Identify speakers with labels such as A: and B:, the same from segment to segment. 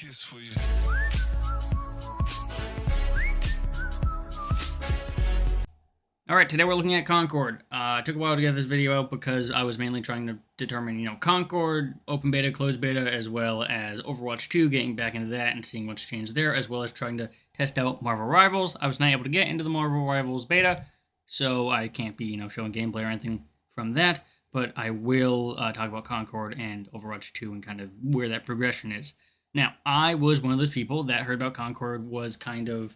A: kiss for you.
B: Alright, today we're looking at Concord. It took a while to get this video out because I was mainly trying to determine, Concord, open beta, closed beta, as well as Overwatch 2, getting back into that and seeing what's changed there, as well as trying to test out Marvel Rivals. I was not able to get into the Marvel Rivals beta, so I can't be, showing gameplay or anything from that, but I will talk about Concord and Overwatch 2 and kind of where that progression is. Now, I was one of those people that heard about Concord was kind of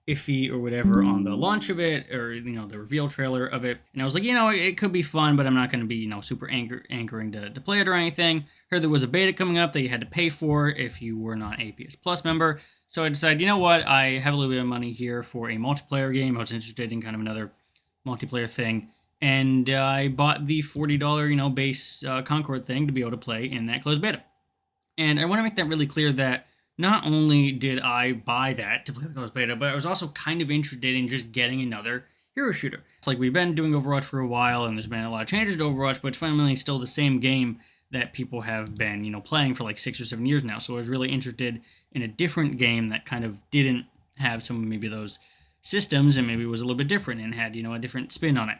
B: iffy or whatever on the launch of it, or the reveal trailer of it, and I was like, it could be fun, but I'm not going to be super anchoring to play it or anything. Heard there was a beta coming up that you had to pay for if you were not a PS Plus member, so I decided, I have a little bit of money here for a multiplayer game. I was interested in kind of another multiplayer thing, and I bought the $40 base Concord thing to be able to play in that closed beta. And I want to make that really clear that not only did I buy that to play the closed beta, but I was also kind of interested in just getting another hero shooter. It's like we've been doing Overwatch for a while, and there's been a lot of changes to Overwatch, but it's fundamentally still the same game that people have been, playing for like 6 or 7 years now. So I was really interested in a different game that kind of didn't have some of maybe those systems and maybe was a little bit different and had, a different spin on it.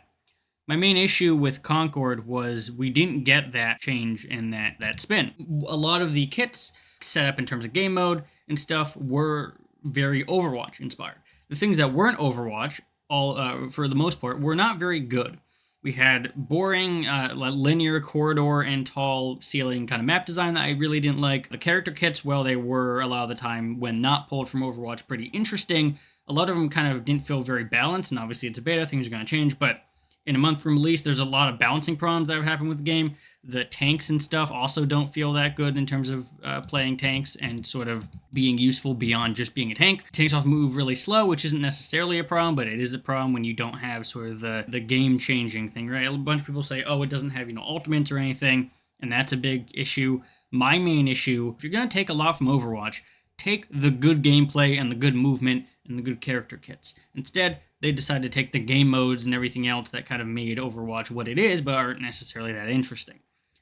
B: My main issue with Concord was we didn't get that change in that spin. A lot of the kits set up in terms of game mode and stuff were very Overwatch inspired. The things that weren't Overwatch, all for the most part, were not very good. We had boring linear corridor and tall ceiling kind of map design that I really didn't like. The character kits, well, they were a lot of the time, when not pulled from Overwatch, pretty interesting. A lot of them kind of didn't feel very balanced, and obviously it's a beta, things are going to change, but in a month from release, there's a lot of balancing problems that have happened with the game. The tanks and stuff also don't feel that good in terms of playing tanks and sort of being useful beyond just being a tank. Tanks also move really slow, which isn't necessarily a problem, but it is a problem when you don't have sort of the game-changing thing, right? A bunch of people say, oh, it doesn't have, ultimates or anything, and that's a big issue. My main issue, if you're going to take a lot from Overwatch, take the good gameplay and the good movement and the good character kits. Instead, they decided to take the game modes and everything else that kind of made Overwatch what it is, but aren't necessarily that interesting.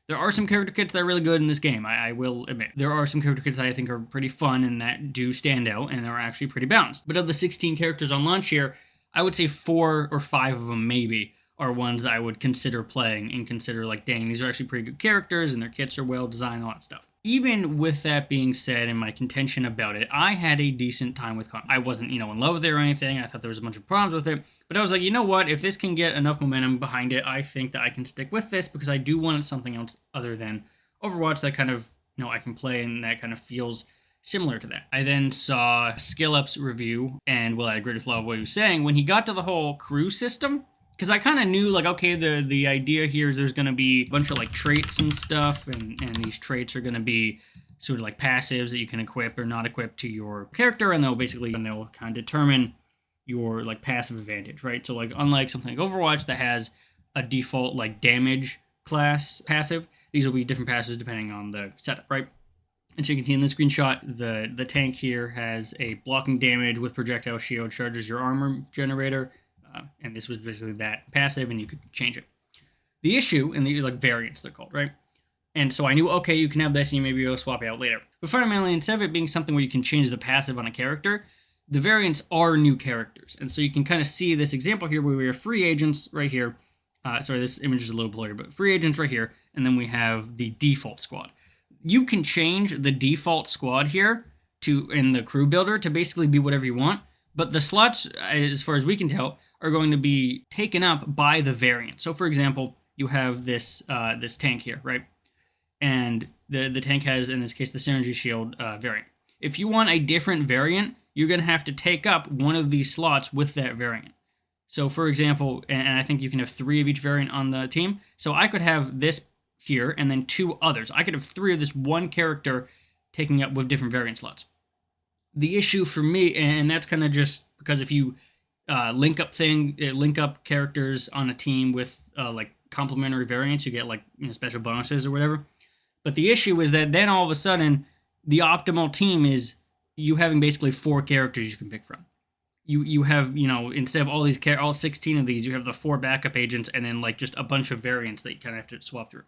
B: There are some character kits that are really good in this game, I will admit. There are some character kits that I think are pretty fun and that do stand out and are actually pretty balanced. But of the 16 characters on launch here, I would say 4 or 5 of them maybe are ones that I would consider playing and consider like, dang, these are actually pretty good characters and their kits are well designed, all that stuff. Even with that being said and my contention about it, I had a decent time with Concord. I wasn't, in love with it or anything. I thought there was a bunch of problems with it. But I was like, what? If this can get enough momentum behind it, I think that I can stick with this because I do want something else other than Overwatch that kind of, I can play and that kind of feels similar to that. I then saw SkillUp's review, and I agreed with a lot of what he was saying. When he got to the whole crew system, because I kind of knew, okay, the idea here is there's going to be a bunch of, traits and stuff, and these traits are going to be sort of passives that you can equip or not equip to your character, and they'll kind of determine your, passive advantage, right? So, unlike something like Overwatch that has a default, damage class passive, these will be different passives depending on the setup, right? And so you can see in this screenshot, the tank here has a blocking damage with projectile shield, charges your armor generator, and this was basically that passive, and you could change it. The issue, and the variants they're called, right? And so I knew, okay, you can have this, and you maybe will swap it out later. But fundamentally, instead of it being something where you can change the passive on a character, the variants are new characters. And so you can kind of see this example here where we have free agents right here. Sorry, this image is a little blurry, but free agents right here, and then we have the default squad. You can change the default squad here in the crew builder to basically be whatever you want, but the slots, as far as we can tell, are going to be taken up by the variant. So, for example, you have this tank here, right? And the tank has, in this case, the Synergy Shield variant. If you want a different variant, you're going to have to take up one of these slots with that variant. So, for example, and I think you can have 3 of each variant on the team. So I could have this here and then 2 others. I could have 3 of this one character taking up with different variant slots. The issue for me, and that's kind of just because if you link up characters on a team with complementary variants, you get special bonuses or whatever. But the issue is that then all of a sudden the optimal team is you having basically 4 characters you can pick from. You have, instead of all 16 of these, you have the 4 backup agents and then just a bunch of variants that you kind of have to swap through.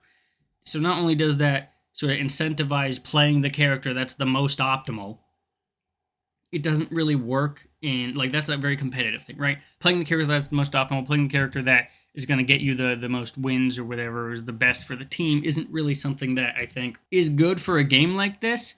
B: So not only does that sort of incentivize playing the character that's the most optimal, it doesn't really work in, like, that's a very competitive thing, right? Playing the character that's the most optimal, playing the character that is going to get you the most wins or whatever is the best for the team isn't really something that I think is good for a game like this.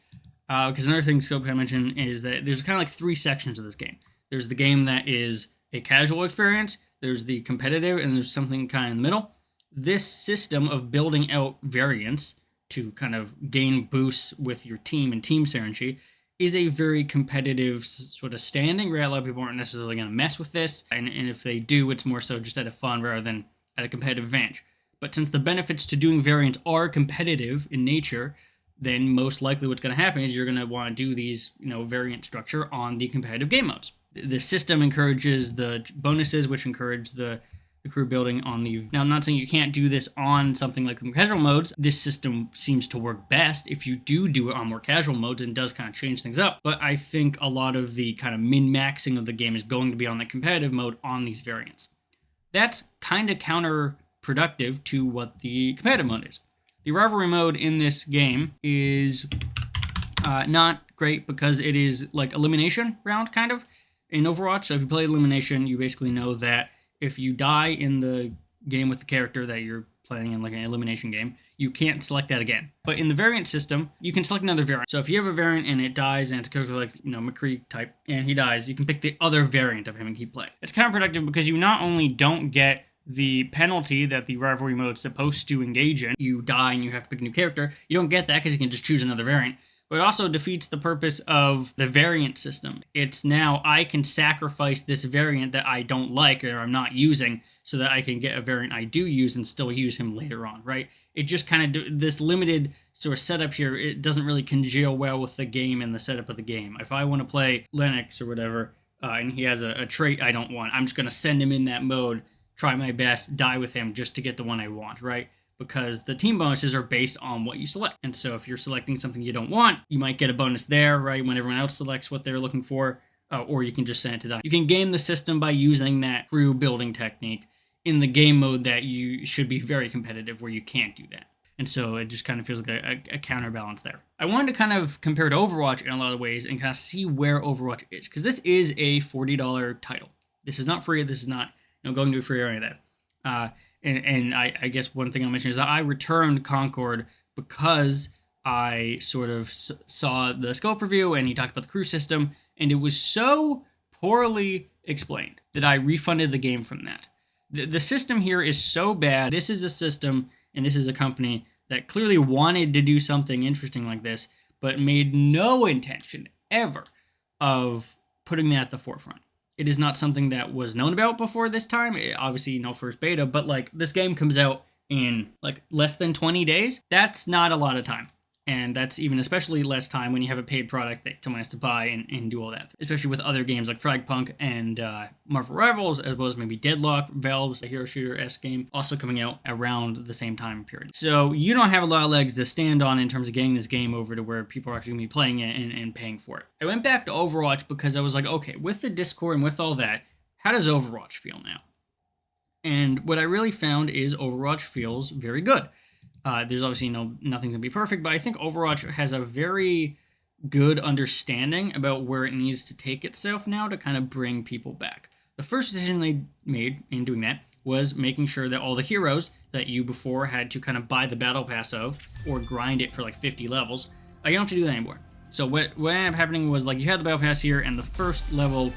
B: Because another thing Scope kind of mentioned is that there's kind of like 3 sections of this game. There's the game that is a casual experience, there's the competitive, and there's something kind of in the middle. This system of building out variants to kind of gain boosts with your team and team synergy is a very competitive sort of standing, right? A lot of people aren't necessarily going to mess with this, and if they do, it's more so just out of fun rather than at a competitive advantage. But since the benefits to doing variants are competitive in nature, then most likely what's going to happen is you're going to want to do these, variant structure on the competitive game modes. The system encourages the bonuses, which encourage the crew building on the... Now, I'm not saying you can't do this on something like the more casual modes. This system seems to work best if you do it on more casual modes, and does kind of change things up. But I think a lot of the kind of min-maxing of the game is going to be on the competitive mode on these variants. That's kind of counterproductive to what the competitive mode is. The rivalry mode in this game is not great because it is like elimination round, kind of, in Overwatch. So if you play elimination, you basically know that if you die in the game with the character that you're playing in, like an elimination game, you can't select that again. But in the variant system, you can select another variant. So if you have a variant and it dies, and it's a character like, McCree type, and he dies, you can pick the other variant of him and keep playing. It's counterproductive because you not only don't get the penalty that the rivalry mode is supposed to engage in, you die and you have to pick a new character, you don't get that because you can just choose another variant. But it also defeats the purpose of the variant system. It's now, I can sacrifice this variant that I don't like or I'm not using so that I can get a variant I do use and still use him later on, right? It just kind of, this limited sort of setup here, it doesn't really congeal well with the game and the setup of the game. If I want to play Lennox or whatever, and he has a trait I don't want, I'm just going to send him in that mode, try my best, die with him just to get the one I want, right? Because the team bonuses are based on what you select. And so if you're selecting something you don't want, you might get a bonus there, right, when everyone else selects what they're looking for, or you can just send it to die. You can game the system by using that crew building technique in the game mode that you should be very competitive, where you can't do that. And so it just kind of feels like a counterbalance there. I wanted to kind of compare to Overwatch in a lot of ways and kind of see where Overwatch is, because this is a $40 title. This is not free. This is not going to be free or any of that. And I guess one thing I'll mention is that I returned Concord because I sort of saw the scope review and he talked about the crew system, and it was so poorly explained that I refunded the game from that. The system here is so bad. This is a system and this is a company that clearly wanted to do something interesting like this, but made no intention ever of putting that at the forefront. It is not something that was known about before this time. Obviously, first beta, but like this game comes out in like less than 20 days. That's not a lot of time. And that's even especially less time when you have a paid product that someone has to buy and do all that. Especially with other games like Fragpunk and Marvel Rivals, as well as maybe Deadlock, Valve's a hero shooter-esque game, also coming out around the same time period. So you don't have a lot of legs to stand on in terms of getting this game over to where people are actually going to be playing it and paying for it. I went back to Overwatch because I was like, okay, with the Discord and with all that, how does Overwatch feel now? And what I really found is Overwatch feels very good. There's obviously nothing's gonna be perfect, but I think Overwatch has a very good understanding about where it needs to take itself now to kind of bring people back. The first decision they made in doing that was making sure that all the heroes that you before had to kind of buy the battle pass of or grind it for like 50 levels, you don't have to do that anymore. So what ended up happening was, like, you had the battle pass here, and the first level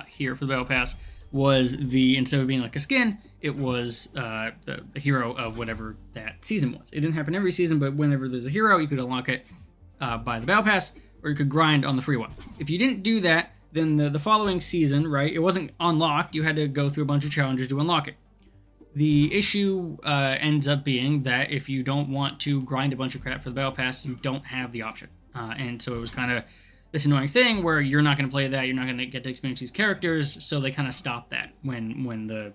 B: here for the battle pass was instead of being like a skin, it was the hero of whatever that season was. It didn't happen every season, but whenever there's a hero, you could unlock it by the battle pass, or you could grind on the free one. If you didn't do that, then the following season, right, it wasn't unlocked. You had to go through a bunch of challenges to unlock it. The issue ends up being that if you don't want to grind a bunch of crap for the battle pass, you don't have the option. And so it was kind of this annoying thing where you're not going to play that, you're not going to get to experience these characters, so they kind of stopped that when the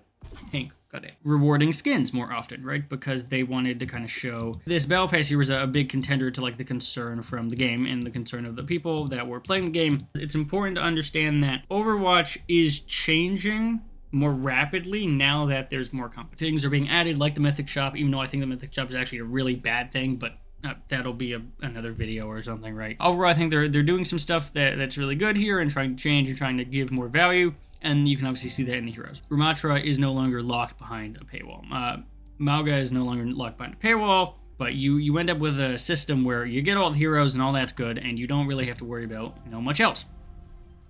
B: Hank got it. Rewarding skins more often, right? Because they wanted to kind of show this battle pass here was a big contender to like the concern from the game and the concern of the people that were playing the game. It's important to understand that Overwatch is changing more rapidly now that there's more competition. Things are being added, like the Mythic Shop, even though I think the Mythic Shop is actually a really bad thing, but that'll be another video or something, right? Overall, I think they're doing some stuff that's really good here and trying to change and trying to give more value, and you can obviously see that in the heroes. Ramatra is no longer locked behind a paywall. Mauga is no longer locked behind a paywall, but you end up with a system where you get all the heroes and all that's good, and you don't really have to worry about, much else.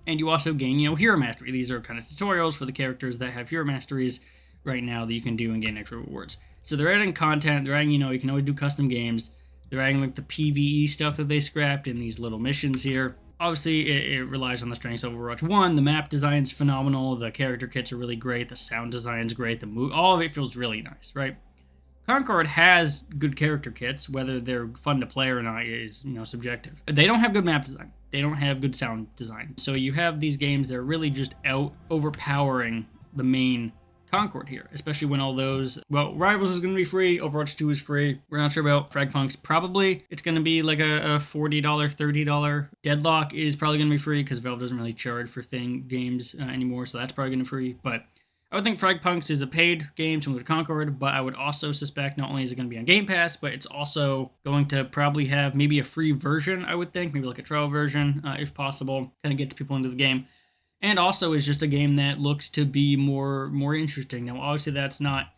B: And you also gain, hero mastery. These are kind of tutorials for the characters that have hero masteries right now that you can do and gain extra rewards. So they're adding content. They're adding, you can always do custom games. They're adding like the PvE stuff that they scrapped in these little missions here. Obviously, it relies on the strengths of Overwatch 1. The map design's phenomenal. The character kits are really great. The sound design's great. All of it feels really nice, right? Concord has good character kits. Whether they're fun to play or not is, subjective. They don't have good map design. They don't have good sound design. So you have these games that are really just overpowering the main Concord here, especially when all those, Rivals is going to be free, Overwatch 2 is free. We're not sure about Fragpunks. Probably it's going to be like a $40, $30. Deadlock is probably going to be free because Valve doesn't really charge for games anymore, so that's probably going to be free. But I would think Fragpunks is a paid game similar to Concord, but I would also suspect not only is it going to be on Game Pass, but it's also going to probably have maybe a free version, I would think, maybe like a trial version, if possible, kind of gets people into the game. And also is just a game that looks to be more interesting. Now, obviously, that's not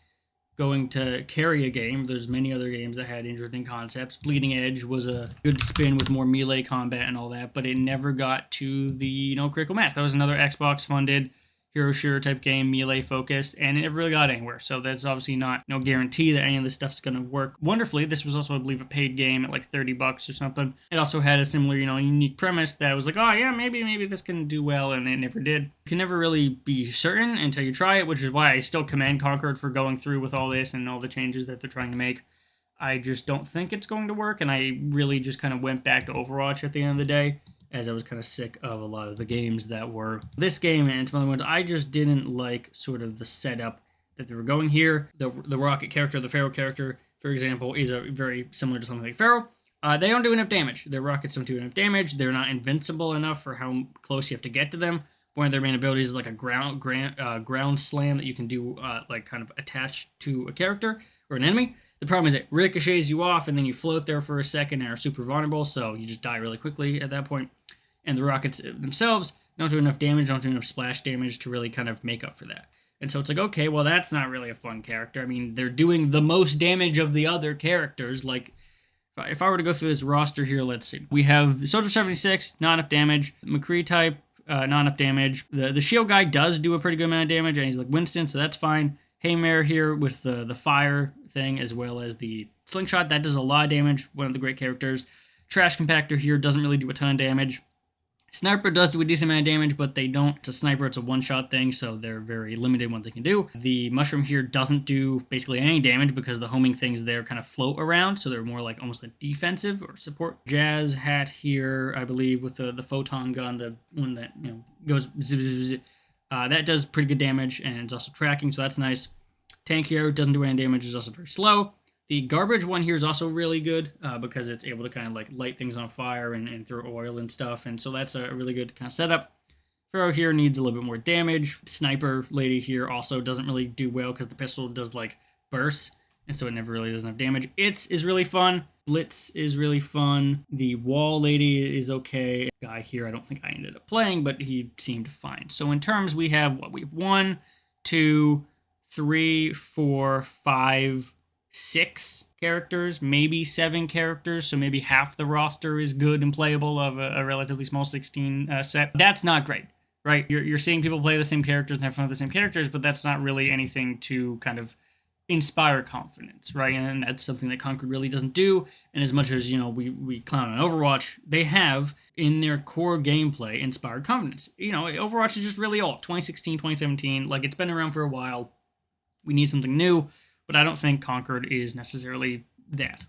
B: going to carry a game. There's many other games that had interesting concepts. Bleeding Edge was a good spin with more melee combat and all that, but it never got to the, critical mass. That was another Xbox-funded hero shooter type game, melee focused, and it never really got anywhere. So that's obviously not no guarantee that any of this stuff's going to work wonderfully. This was also, I believe, a paid game at like $30 or something. It also had a similar, unique premise that was like, oh yeah, maybe this can do well, and it never did. You can never really be certain until you try it, which is why I still commend Concord for going through with all this and all the changes that they're trying to make. I just don't think it's going to work, and I really just kind of went back to Overwatch at the end of the day, as I was kind of sick of a lot of the games that were this game and some other ones. I just didn't like sort of the setup that they were going here. The Rocket character, the Pharaoh character, for example, is very similar to something like Pharaoh. They don't do enough damage. Their rockets don't do enough damage. They're not invincible enough for how close you have to get to them. One of their main abilities is like a ground slam that you can do like kind of attached to a character or an enemy. The problem is it ricochets you off, and then you float there for a second and are super vulnerable, so you just die really quickly at that point. And the rockets themselves don't do enough damage, don't do enough splash damage to really kind of make up for that. And so it's like, okay, well, that's not really a fun character. I mean, they're doing the most damage of the other characters. Like, if I were to go through this roster here, let's see. We have Soldier 76, not enough damage. McCree type, not enough damage. The shield guy does do a pretty good amount of damage, and he's like Winston, so that's fine. Haymare here with the fire thing, as well as the slingshot. That does a lot of damage, one of the great characters. Trash Compactor here doesn't really do a ton of damage. Sniper does do a decent amount of damage, but they don't. It's a sniper, it's a one-shot thing, so they're very limited in what they can do. The mushroom here doesn't do basically any damage because the homing things there kind of float around, so they're more like almost like defensive or support. Jazz hat here, I believe, with the photon gun, the one that goes zip, zip, zip. That does pretty good damage, and it's also tracking, so that's nice. Tank here doesn't do any damage, is also very slow. The garbage one here is also really good because it's able to kind of like light things on fire and throw oil and stuff, and so that's a really good kind of setup. Pharaoh here needs a little bit more damage. Sniper lady here also doesn't really do well because the pistol does like bursts, and so it never really does enough damage. It's is really fun. Blitz is really fun. The wall lady is okay. Guy here I don't think I ended up playing, but he seemed fine. So in terms, we have 1, 2, 3, 4, 5, 6 characters, maybe 7 characters, so maybe half the roster is good and playable of a relatively small 16 set. That's not great, right? You're seeing people play the same characters and have fun with the same characters, but that's not really anything to kind of inspire confidence, right? And that's something that Concord really doesn't do. And as much as, we clown on Overwatch, they have, in their core gameplay, inspired confidence. Overwatch is just really old. 2016, 2017, like, it's been around for a while. We need something new, but I don't think Concord is necessarily that.